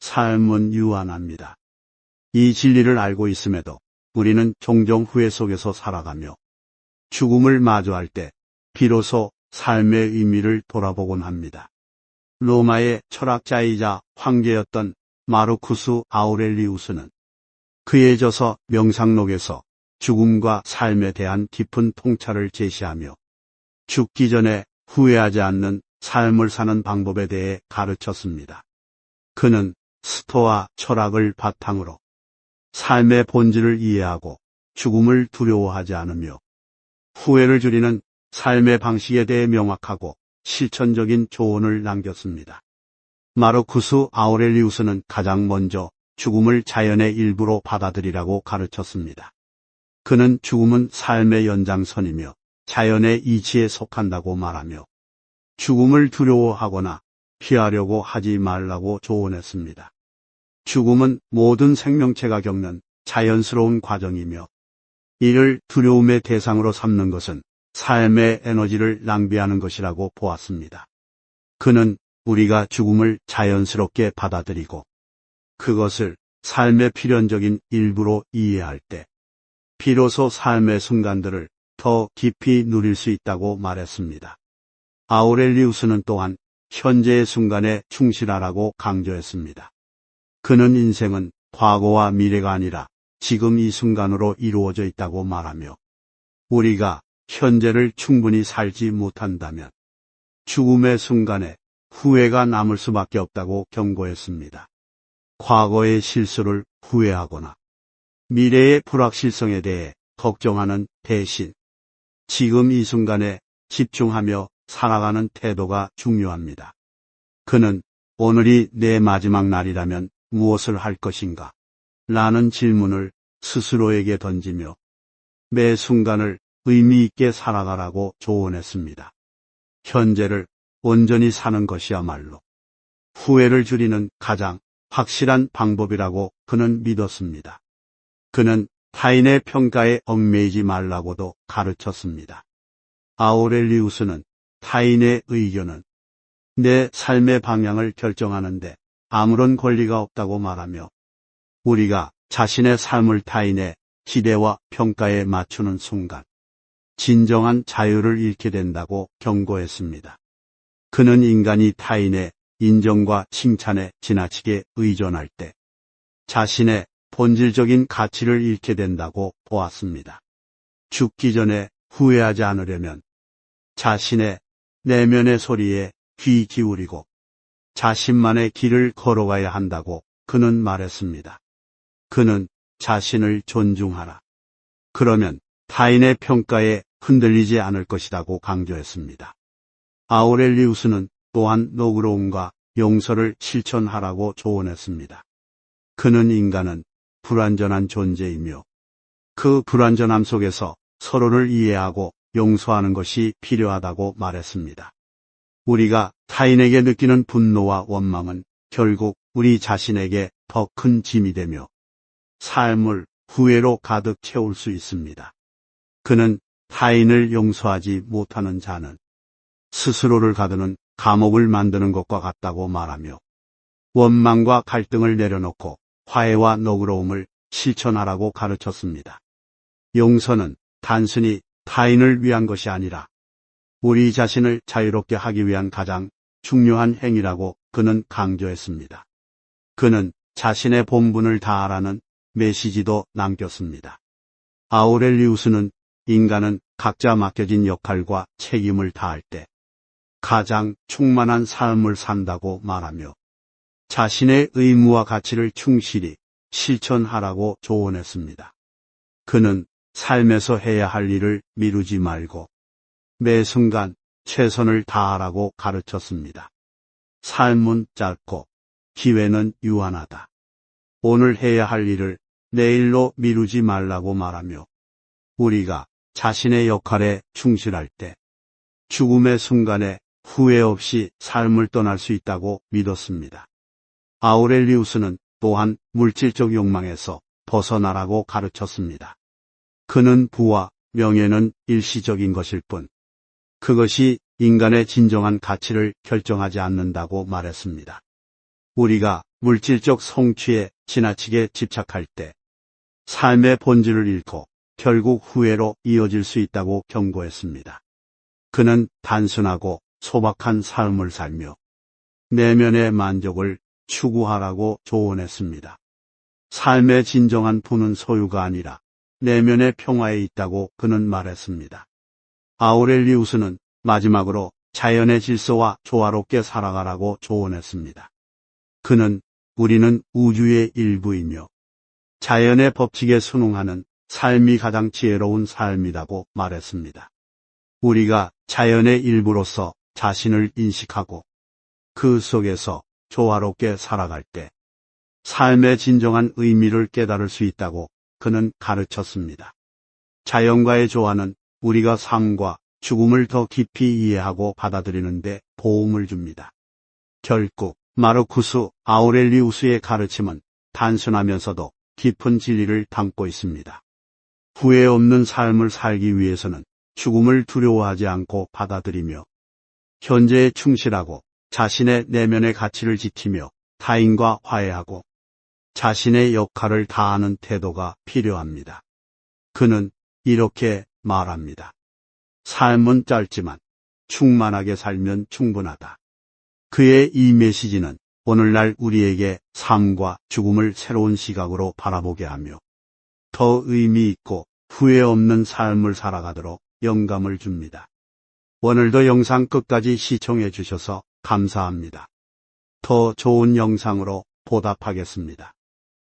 삶은 유한합니다. 이 진리를 알고 있음에도 우리는 종종 후회 속에서 살아가며 죽음을 마주할 때 비로소 삶의 의미를 돌아보곤 합니다. 로마의 철학자이자 황제였던 마르쿠스 아우렐리우스는 그의 저서 명상록에서 죽음과 삶에 대한 깊은 통찰을 제시하며 죽기 전에 후회하지 않는 삶을 사는 방법에 대해 가르쳤습니다. 그는 스토아 철학을 바탕으로 삶의 본질을 이해하고 죽음을 두려워하지 않으며 후회를 줄이는 삶의 방식에 대해 명확하고 실천적인 조언을 남겼습니다. 마르쿠스 아우렐리우스는 가장 먼저 죽음을 자연의 일부로 받아들이라고 가르쳤습니다. 그는 죽음은 삶의 연장선이며 자연의 이치에 속한다고 말하며 죽음을 두려워하거나 피하려고 하지 말라고 조언했습니다. 죽음은 모든 생명체가 겪는 자연스러운 과정이며 이를 두려움의 대상으로 삼는 것은 삶의 에너지를 낭비하는 것이라고 보았습니다. 그는 우리가 죽음을 자연스럽게 받아들이고 그것을 삶의 필연적인 일부로 이해할 때 비로소 삶의 순간들을 더 깊이 누릴 수 있다고 말했습니다. 아우렐리우스는 또한 현재의 순간에 충실하라고 강조했습니다. 그는 인생은 과거와 미래가 아니라 지금 이 순간으로 이루어져 있다고 말하며 우리가 현재를 충분히 살지 못한다면 죽음의 순간에 후회가 남을 수밖에 없다고 경고했습니다. 과거의 실수를 후회하거나 미래의 불확실성에 대해 걱정하는 대신 지금 이 순간에 집중하며 살아가는 태도가 중요합니다. 그는 오늘이 내 마지막 날이라면 무엇을 할 것인가? 라는 질문을 스스로에게 던지며 매 순간을 의미 있게 살아가라고 조언했습니다. 현재를 온전히 사는 것이야말로 후회를 줄이는 가장 확실한 방법이라고 그는 믿었습니다. 그는 타인의 평가에 얽매이지 말라고도 가르쳤습니다. 아우렐리우스는 타인의 의견은 내 삶의 방향을 결정하는데 아무런 권리가 없다고 말하며 우리가 자신의 삶을 타인의 기대와 평가에 맞추는 순간 진정한 자유를 잃게 된다고 경고했습니다. 그는 인간이 타인의 인정과 칭찬에 지나치게 의존할 때 자신의 본질적인 가치를 잃게 된다고 보았습니다. 죽기 전에 후회하지 않으려면 자신의 내면의 소리에 귀 기울이고 자신만의 길을 걸어가야 한다고 그는 말했습니다. 그는 자신을 존중하라. 그러면 타인의 평가에 흔들리지 않을 것이라고 강조했습니다. 아우렐리우스는 또한 너그러움과 용서를 실천하라고 조언했습니다. 그는 인간은 불완전한 존재이며 그 불완전함 속에서 서로를 이해하고 용서하는 것이 필요하다고 말했습니다. 우리가 타인에게 느끼는 분노와 원망은 결국 우리 자신에게 더 큰 짐이 되며 삶을 후회로 가득 채울 수 있습니다. 그는 타인을 용서하지 못하는 자는 스스로를 가두는 감옥을 만드는 것과 같다고 말하며 원망과 갈등을 내려놓고 화해와 너그러움을 실천하라고 가르쳤습니다. 용서는 단순히 타인을 위한 것이 아니라 우리 자신을 자유롭게 하기 위한 가장 중요한 행위라고 그는 강조했습니다. 그는 자신의 본분을 다하라는 메시지도 남겼습니다. 아우렐리우스는 인간은 각자 맡겨진 역할과 책임을 다할 때 가장 충만한 삶을 산다고 말하며 자신의 의무와 가치를 충실히 실천하라고 조언했습니다. 그는 삶에서 해야 할 일을 미루지 말고 매 순간 최선을 다하라고 가르쳤습니다. 삶은 짧고 기회는 유한하다. 오늘 해야 할 일을 내일로 미루지 말라고 말하며 우리가 자신의 역할에 충실할 때 죽음의 순간에 후회 없이 삶을 떠날 수 있다고 믿었습니다. 아우렐리우스는 또한 물질적 욕망에서 벗어나라고 가르쳤습니다. 그는 부와 명예는 일시적인 것일 뿐 그것이 인간의 진정한 가치를 결정하지 않는다고 말했습니다. 우리가 물질적 성취에 지나치게 집착할 때 삶의 본질을 잃고 결국 후회로 이어질 수 있다고 경고했습니다. 그는 단순하고 소박한 삶을 살며 내면의 만족을 추구하라고 조언했습니다. 삶의 진정한 부는 소유가 아니라 내면의 평화에 있다고 그는 말했습니다. 아우렐리우스는 마지막으로 자연의 질서와 조화롭게 살아가라고 조언했습니다. 그는 우리는 우주의 일부이며 자연의 법칙에 순응하는 삶이 가장 지혜로운 삶이라고 말했습니다. 우리가 자연의 일부로서 자신을 인식하고 그 속에서 조화롭게 살아갈 때 삶의 진정한 의미를 깨달을 수 있다고 그는 가르쳤습니다. 자연과의 조화는 우리가 삶과 죽음을 더 깊이 이해하고 받아들이는 데 도움을 줍니다. 결국 마르쿠스 아우렐리우스의 가르침은 단순하면서도 깊은 진리를 담고 있습니다. 후회 없는 삶을 살기 위해서는 죽음을 두려워하지 않고 받아들이며 현재에 충실하고 자신의 내면의 가치를 지키며 타인과 화해하고 자신의 역할을 다하는 태도가 필요합니다. 그는 이렇게 말합니다. 삶은 짧지만 충만하게 살면 충분하다. 그의 이 메시지는 오늘날 우리에게 삶과 죽음을 새로운 시각으로 바라보게 하며 더 의미 있고 후회 없는 삶을 살아가도록 영감을 줍니다. 오늘도 영상 끝까지 시청해 주셔서 감사합니다. 더 좋은 영상으로 보답하겠습니다.